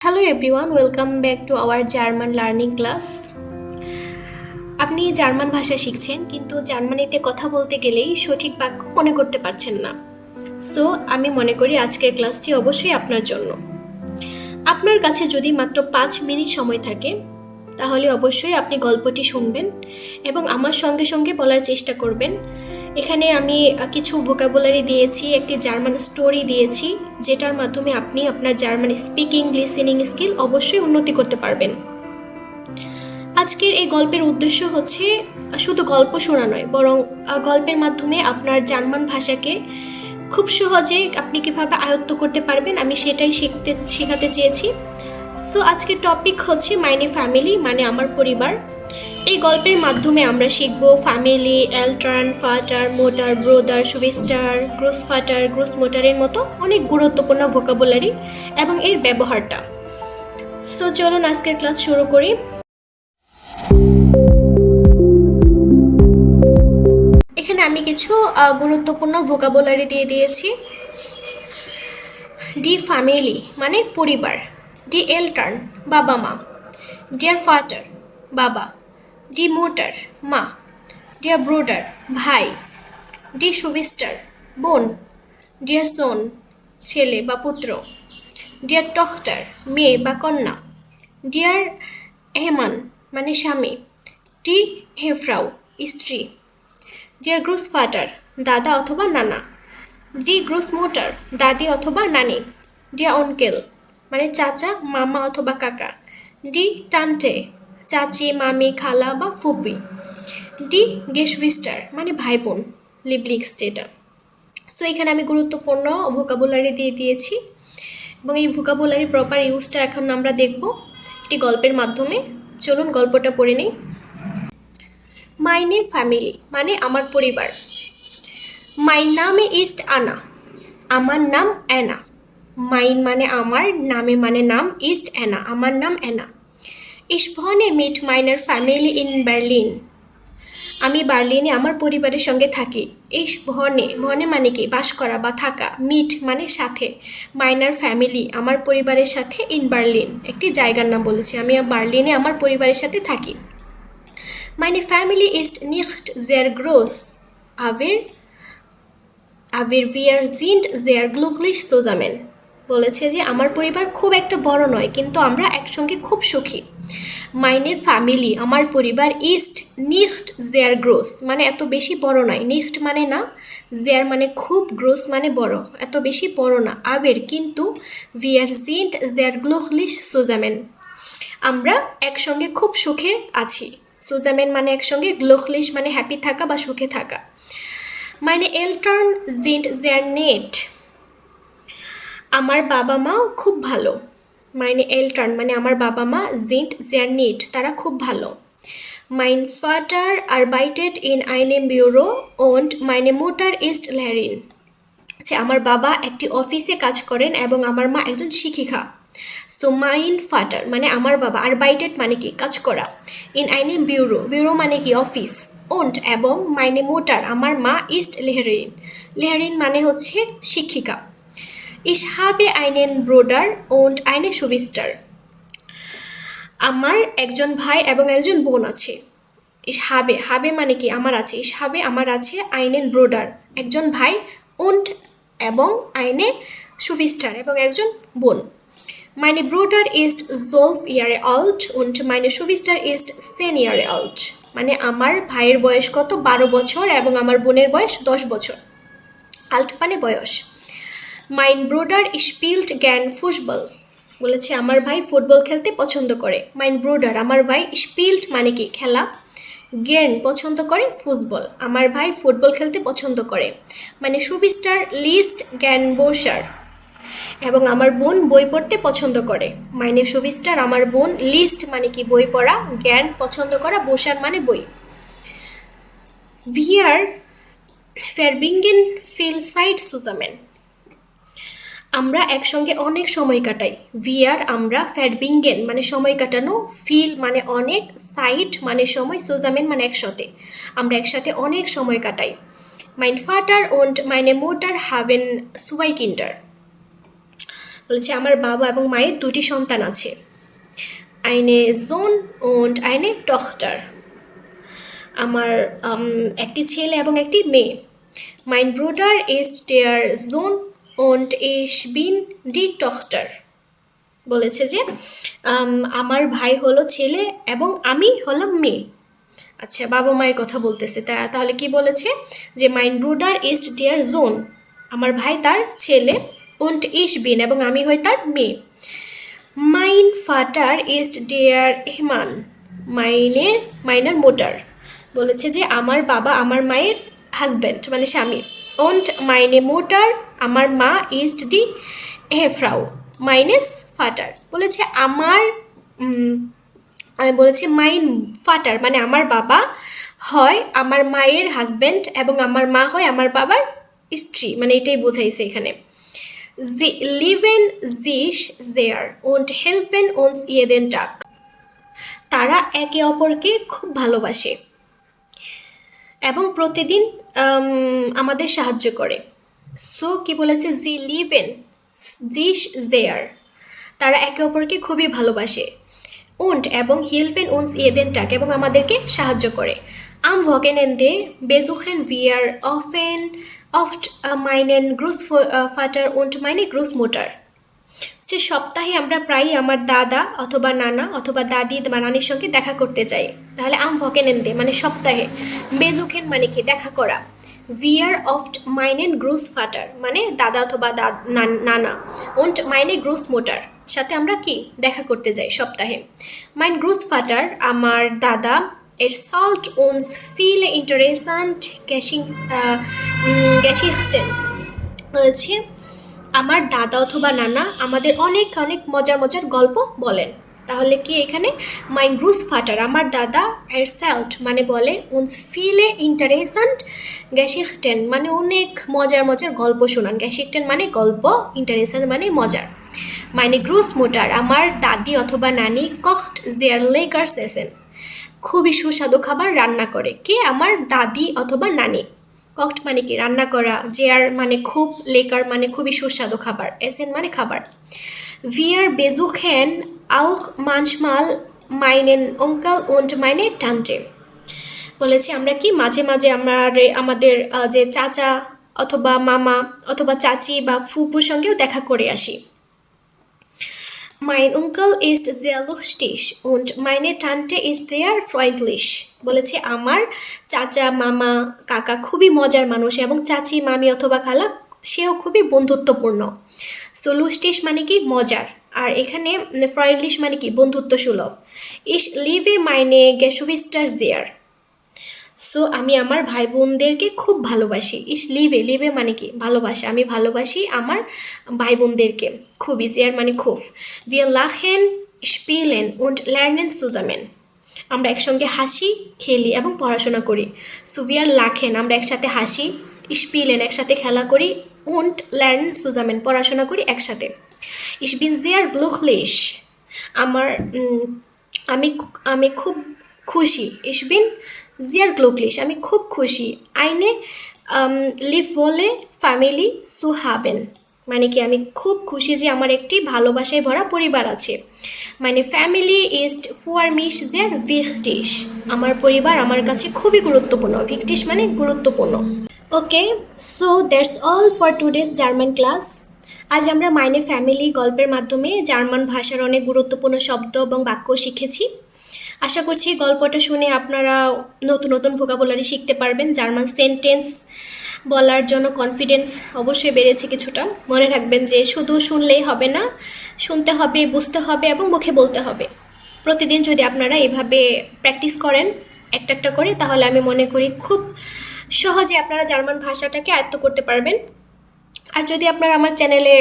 Hello everyone, welcome back to our German learning class. আপনি German ভাষা শিখছেন কিন্তু জার্মানিতে কথা বলতে গেলেই সঠিক বাক্য মনে করতে পারছেন না। সো আমি মনে করি আজকের ক্লাসটি অবশ্যই আপনার জন্য। আপনার কাছে যদি মাত্র 5 মিনিট সময় থাকে তাহলে অবশ্যই আপনি গল্পটি শুনবেন এবং আমার সঙ্গে সঙ্গে বলার চেষ্টা করবেন। এখানে আমি কিছু ভোকাবুলারি দিয়েছি, একটি জার্মান স্টোরি দিয়েছি যেটার মাধ্যমে আপনি আপনার জার্মান স্পিকিং লিসেনিং স্কিল অবশ্যই উন্নতি করতে পারবেন। আজকের এই গল্পের উদ্দেশ্য হচ্ছে শুধু গল্প শোনা নয়, বরং গল্পের মাধ্যমে আপনার জার্মান ভাষাকে খুব সহজে আপনি কিভাবে আয়ত্ত করতে পারবেন আমি সেটাই শেখাতে চেয়েছি। সো আজকের টপিক হচ্ছে মাইনে ফ্যামিলি, মানে আমার পরিবার। এই গল্পের মাধ্যমে আমরা শিখব ফ্যামিলি, এলটার্ন, ফাটার, মোটার, ব্রোদার, সুবিস্টার, গ্রোস ফাটার, গ্রোস মোটারের মতো অনেক গুরুত্বপূর্ণ ভোকাবুলারি এবং এর ব্যবহারটা। সো চলুন আজকের ক্লাস শুরু করি। এখানে আমি কিছু গুরুত্বপূর্ণ ভোকাবুলারি দিয়ে দিয়েছি। ডি ফ্যামিলি মানে পরিবার, ডি এলটার্ন বাবা মা, ডিয়ার ফাটার বাবা, ডি মোটার মা, ডিয়ার ব্রোডার ভাই, ডি সুবিস্টার বোন, ডিয়ার সোন ছেলে বা পুত্র, ডিয়ার টখটার মেয়ে বা কন্যা, ডিয়ার এহমান মানে স্বামী, ডি হেফ্রাউ স্ত্রী, ডিয়ার গ্রুস ফাটার দাদা অথবা নানা, ডি গ্রুস মোটার দাদি অথবা নানি, ডিয়ার অনকেল মানে চাচা মামা অথবা কাকা, ডি টান্টে চাচি মামি খালা বা ফুপি, ডি গেশভিস্টার মানে ভাই বোন লিবলিংস যেটা। সো এখানে আমি গুরুত্বপূর্ণ ভোকাবুলারি দিয়ে দিয়েছি এবং এই ভোকাবুলারি প্রপার ইউজটা এখন আমরা দেখব একটি গল্পের মাধ্যমে। চলুন গল্পটা পড়ে নিই। মাইনে ফ্যামিলি মানে আমার পরিবার। মাই নামে ইস্ট আনা, আমার নাম অ্যানা। মাইন মানে আমার, নামে মানে নাম, ইস্ট অ্যানা আমার নাম Anna. Ich wohne mit meiner Familie in Berlin. আমি বার্লিনে আমার পরিবারের সঙ্গে থাকি। Ich wohne মানে কি বাস করা বা থাকা, মিট মানে সাথে, মাইনার ফ্যামিলি আমার পরিবারের সাথে, ইন বার্লিন একটি জায়গার নাম বলেছি, আমি বার্লিনে আমার পরিবারের সাথে থাকি। Meine Familie ist nicht sehr groß, aber wir sind sehr glücklich zusammen. বলেছে যে আমার পরিবার খুব একটা বড় নয় কিন্তু আমরা একসঙ্গে খুব সুখী। মাইনে ফ্যামিলি আমার পরিবার, ইস্ট নিখট জেয়ার গ্রোস মানে এত বেশি বড় নয়, নিখট মানে না, জেয়ার মানে খুব, গ্রোস মানে বড়, এত বেশি বড় না, আবের কিন্তু, ভিয়ার জিন্ট জেয়ার গ্লুখলিশ সুজামেন আমরা একসঙ্গে খুব সুখে আছি, সুজামেন মানে একসঙ্গে, গ্লুখলিশ মানে হ্যাপি থাকা বা সুখে থাকা। মাইনে এলটার্ন জিন্ট জেয়ার নেট আমার বাবা মা খুব ভালো। মাইনে এলটার্ন মানে আমার বাবা মা, জিন্ট জেয়ার নিট তারা খুব ভালো। মাইন ফাটার আরবাইটেড ইন আইনেম ব্যুরো und meine Mutter ist Lehrerin. আচ্ছা, আমার বাবা একটি অফিসে কাজ করেন এবং আমার মা একজন শিক্ষিকা। সো মাইন ফাটার মানে আমার বাবা, আরবাইটেড মানে কি কাজ করা, ইন আইনেম ব্যুরো, ব্যুরো মানে কি অফিস, und এবং মাইনে মোটার আমার মা, ইস্ট লেহারিন, লেহারিন মানে হচ্ছে শিক্ষিকা। Ich habe einen Bruder und eine Schwester. আমার একজন ভাই এবং একজন বোন আছে। Ich habe মানে কি আমার আছে, ich habe আমার আছে, einen Bruder একজন ভাই, und এবং eine Schwester এবং একজন বোন। Meine Bruder ist 12 Jahre alt und meine Schwester ist 10 Jahre alt. মানে আমার ভাইয়ের বয়স কত, 12 বছর এবং আমার বোনের বয়স 10 বছর। alt মানে বয়স। মাইন ব্রোডার স্পিল্ট জ্ঞান ফুটবল বলেছে আমার ভাই ফুটবল খেলতে পছন্দ করে। মাইন ব্রোডার আমার ভাই, স্পিল্ট মানে কি খেলা, জ্ঞান পছন্দ করে, ফুটবল আমার ভাই ফুটবল খেলতে পছন্দ করে। মানে সুবিস্টার লিস্ট জ্ঞান বোসার এবং আমার বোন বই পড়তে পছন্দ করে। মাইনে সুবিস্টার আমার বোন, লিস্ট মানে কি বই পড়া, জ্ঞান পছন্দ করা, বোসার মানে বই। ভিয়ার ফেরবিঙ্গেন ফিল সাইট সুজামেন আমরা একসঙ্গে অনেক সময় কাটাই। ভিয়ার আমরা, ফ্যাডবিঙ্গেন মানে সময় কাটানো, ফিল মানে অনেক, সাইট মানে সময়, সুজামেন মানে একসাথে, আমরা একসাথে অনেক সময় কাটাই। মাইন ফাটার und meine Mutter haben 2 Kinder. বলেছে আমার বাবা এবং মায়ের দুটি সন্তান আছে। Eine Sohn und eine Tochter। আমার একটি ছেলে এবং একটি মেয়ে। Mein Bruder ist der Sohn und ich bin die Tochter। বলেছে যে আমার ভাই হলো ছেলে এবং আমি হলাম মেয়ে। আচ্ছা, বাবা মায়ের কথা বলতেছে, তাহলে কি বলেছে যে Mein Bruder ist der Sohn, আমার ভাই তার ছেলে, und ich bin এবং আমি হই তার মেয়ে। Mein Vater ist der Ehemann, meiner Mutter। বলেছে যে আমার বাবা আমার মায়ের হাজব্যান্ড মানে স্বামী, und meine Mutter আমার মা ist die Ehefrau meines Vater। বলেছে আমার বলেছে মাইন ফাটার মানে আমার বাবা হয় আমার মায়ের হাজব্যান্ড এবং আমার মা হয় আমার বাবার স্ত্রী, মানে এটাই বোঝাইছে এখানে। Sie lieben sich sehr und helfen uns jeden Tag। তারা একে অপরকে খুব ভালোবাসে এবং প্রতিদিন আমাদের সাহায্য করে। সো কি বলেছে, Sie lieben sich sehr, তারা একে অপরকে খুবই ভালোবাসে, und এবং helfen uns jeden Tag এবং আমাদেরকে সাহায্য করে। Am Wochenende besuchen wir oft meinen Großvater und meine Großmutter। যে সপ্তাহে আমরা প্রায়ই আমার দাদা অথবা নানা অথবা দাদি বা নানির সঙ্গে দেখা করতে যাই। তাহলে am Wochenende মানে সপ্তাহে, besuchen মানে কি দেখা করা, wir oft meinen Großvater মানে দাদা অথবা নানা, und meine Großmutter সাথে আমরা কি দেখা করতে যাই সপ্তাহে। Mein Großvater আমার দাদা erzählt uns viele interessant Geschichten। বলছে আমার দাদা অথবা নানা আমাদের অনেক অনেক মজার মজার গল্প বলেন। তাহলে কি এখানে mein Großvater আমার দাদা erzählt মানে বলে, uns viele interessant Geschichten মানে অনেক মজার মজার গল্প শোনান, Geschichten মানে গল্প, interessant মানে মজার। Meine Großmutter আমার দাদি অথবা নানি kocht sehr leckeres Essen খুবই সুস্বাদু খাবার রান্না করে। কে? আমার দাদি অথবা নানি। kocht মানে কি রান্না করা, sehr মানে খুব, lecker মানে খুবই সুস্বাদু খাবার, Essen মানে খাবার। Wir besuchen auch manchmal meinen Onkel und meine Tante। বলেছি আমরা কি মাঝে মাঝে আমাদের যে চাচা অথবা মামা অথবা চাচি বা ফুপুর সঙ্গেও দেখা করে আসি। Mein Onkel ist sehr lustig und meine Tante ist sehr freundlich। বলেছে আমার চাচা মামা কাকা খুবই মজার মানুষ এবং চাচি মামি অথবা খালা সেও খুবই বন্ধুত্বপূর্ণ। সো lustig মানে কি মজার, আর এখানে freundlich মানে কি বন্ধুত্ব সুলভ। Ich liebe meine Geschwister sehr। So আমি আমার ভাই বোনদেরকে খুব ভালোবাসি। Ich liebe মানে কি ভালোবাসা, আমি ভালোবাসি আমার ভাই বোনদেরকে খুবই, sehr মানে খুব। Wir lachen, spielen und lernen zusammen। আমরা একসঙ্গে হাসি, খেলি এবং পড়াশোনা করি। সো wir lachen আমরা একসাথে হাসি, spielen একসাথে খেলা করি, und lernen zusammen পড়াশোনা করি একসাথে। Ich bin sehr glücklich আমি খুব খুশি। Ich bin sehr glücklich আমি খুব খুশি। Eine liebevolle Familie zu haben মানে কি আমি খুব খুশি যে আমার একটি ভালোবাসায় ভরা পরিবার আছে। Meine Familie ist für mich sehr wichtig আমার পরিবার আমার কাছে খুবই গুরুত্বপূর্ণ, wichtig মানে গুরুত্বপূর্ণ। Okay, so that's all for today's German class. আজ আমরা মাইনে ফ্যামিলি গল্পের মাধ্যমে জার্মান ভাষার অনেক গুরুত্বপূর্ণ শব্দ এবং বাক্য শিখেছি। আশা করছি গল্পটা শুনে আপনারা নতুন নতুন ভোকাবুলারি শিখতে পারবেন, জার্মান সেন্টেন্স বলার জন্য কনফিডেন্স অবশ্যই বেড়েছে কিছুটা। মনে রাখবেন যে শুধু শুনলেই হবে না, শুনতে হবে, বুঝতে হবে এবং মুখে বলতে হবে। প্রতিদিন যদি আপনারা এভাবে প্র্যাকটিস করেন একটা একটা করে, তাহলে আমি মনে করি খুব সহজে আপনারা জার্মান ভাষাটাকে আয়ত্ত করতে পারবেন। আর যদি আপনারা আমার চ্যানেলে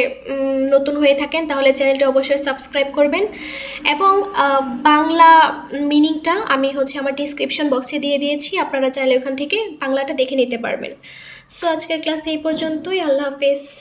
নতুন হয়ে থাকেন তাহলে চ্যানেলটা অবশ্যই সাবস্ক্রাইব করবেন, এবং বাংলা মিনিংটা আমি আমার ডিসক্রিপশন বক্সে দিয়ে দিয়েছি, আপনারা চাইলে ওখান থেকে বাংলাটা দেখে নিতে পারবেন। সো আজকের ক্লাস এই পর্যন্তই। আল্লাহ হাফেজ।